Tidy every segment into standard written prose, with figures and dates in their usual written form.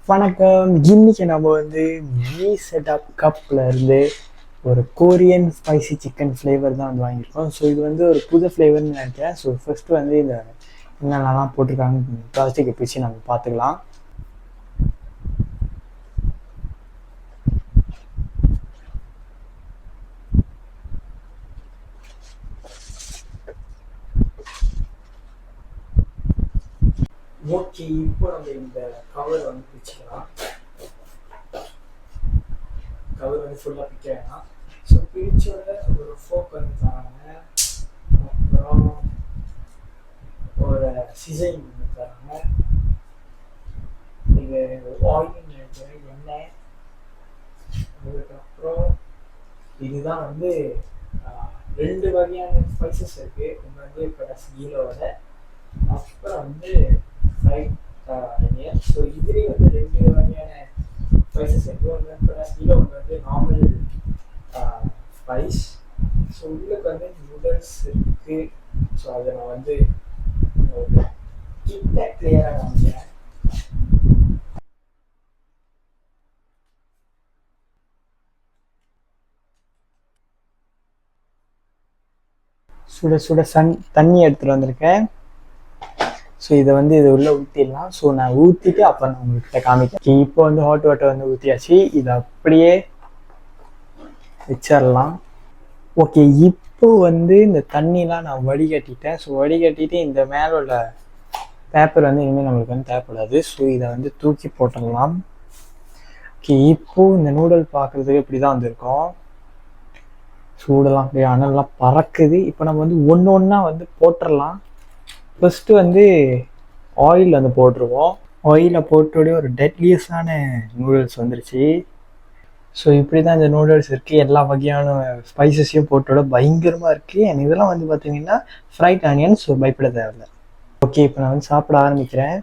வணக்கம். இன்னைக்கு நம்ம வந்து மீ செட்டப் கப்பில் இருந்து ஒரு கொரியன் ஸ்பைசி சிக்கன் ஃப்ளேவர் தான் வந்து வாங்கியிருக்கோம். ஸோ இது வந்து ஒரு புது ஃப்ளேவர்னு நினைக்கிறேன். ஸோ ஃபர்ஸ்ட் வந்து இந்த என்னென்னலாம் போட்டிருக்காங்க பிளாஸ்டிக்கை பிரித்து நம்ம பார்த்துக்கலாம். ஓகே, இப்போ நம்ம இந்த கவர் வந்து பிரிச்சுக்கலாம். கவர் வந்து ஃபுல்லாக பிக்க வேணாம். ஸோ பிரிச்சோட ஒரு ஃபோக் வந்து தராங்க, அப்புறம் ஒரு சிசைன் வந்து தராங்க. இது ஆயில் நினைக்கிறேன், எண்ணெய். அதுக்கப்புறம் இதுதான் வந்து ரெண்டு வகையான ஸ்பைசஸ் இருக்குது. ஒன்று வந்து ப்ளஸ் கீரோட, அப்புறம் வந்து ஃப்ரைட் ஆனியன். ஸோ இதுலேயே வந்து ரெண்டு வகையான ஸ்பைசஸ் இருக்குது. ஒன்று ப்ளஸ் கீரோ, ஒன்று வந்து நார்மல் ஸ்பைஸ். ஸோ உள்ளுக்கு வந்து நூடுல்ஸ் இருக்குது. ஸோ அதை நான் வந்து கிட்ட கிளியராக காமிக்கிறேன். சுட சுட தண்ணி எடுத்துகிட்டு வந்திருக்கேன். ஸோ இதை வந்து இது உள்ளே ஊற்றிடலாம். ஸோ நான் ஊற்றிட்டு அப்புறம் நான் உங்கள்கிட்ட காமிக்கிறேன். இப்போ வந்து ஹாட் வாட்டர் வந்து ஊற்றியாச்சு. இதை அப்படியே வச்சிடலாம். ஓகே, இப்போ வந்து இந்த தண்ணிலாம் நான் வடிகட்டிட்டேன். ஸோ வடிகட்டிட்டு இந்த மேலே உள்ள பேப்பர் வந்து இனிமேல் நம்மளுக்கு வந்து தேவைப்படாது. ஸோ இதை வந்து தூக்கி போட்டுடலாம். ஓகே, இப்போது இந்த நூடுல் பார்க்குறதுக்கு இப்படி தான் வந்திருக்கோம். சூடெல்லாம் அப்படியே அனல்லாம் பறக்குது. இப்போ நம்ம வந்து ஒன்று ஒன்றா வந்து போட்டுடலாம். ஃபஸ்ட்டு வந்து ஆயில் வந்து போட்டுருவோம். ஆயிலில் போட்டோடய ஒரு டெட்லியஸான நூடுல்ஸ் வந்துருச்சு. ஸோ இப்படி தான் இந்த நூடுல்ஸ் இருக்குது. எல்லா வகையான ஸ்பைசஸையும் போட்டோட பயங்கரமாக இருக்குது. அண்ட் இதெல்லாம் வந்து பார்த்தீங்கன்னா ஃப்ரைட் ஆனியன். ஸோ பயப்பட தேவையில்லை. ஓகே, இப்போ நான் வந்து சாப்பிட ஆரம்பிக்கிறேன்.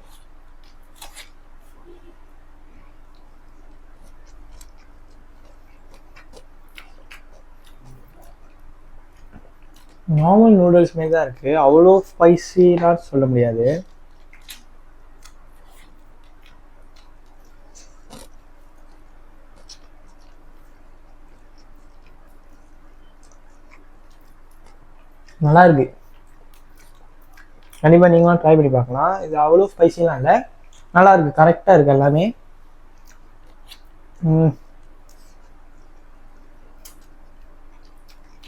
நார்மல் நூடுல்ஸ் மாரி தான் இருக்குது. அவ்வளோ ஸ்பைசிலாம் சொல்ல முடியாது. நல்லா இருக்கு. கண்டிப்பாக நீங்களும் ட்ரை பண்ணி பார்க்கலாம். இது அவ்வளோ ஸ்பைசிலாம் இல்லை, நல்லா இருக்குது, கரெக்டாக இருக்குது எல்லாமே.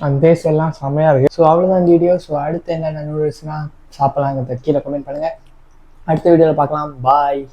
அந்த டேஸ்ட் எல்லாம் செம்மையாக இருக்குது. ஸோ அவ்வளோதான் இந்த வீடியோ. ஸோ அடுத்து என்னென்ன நூடுல்ஸ்லாம் சாப்பிட்லாங்கிறத கீழே கமெண்ட் பண்ணுங்கள். அடுத்த வீடியோவில் பார்க்கலாம். பாய்.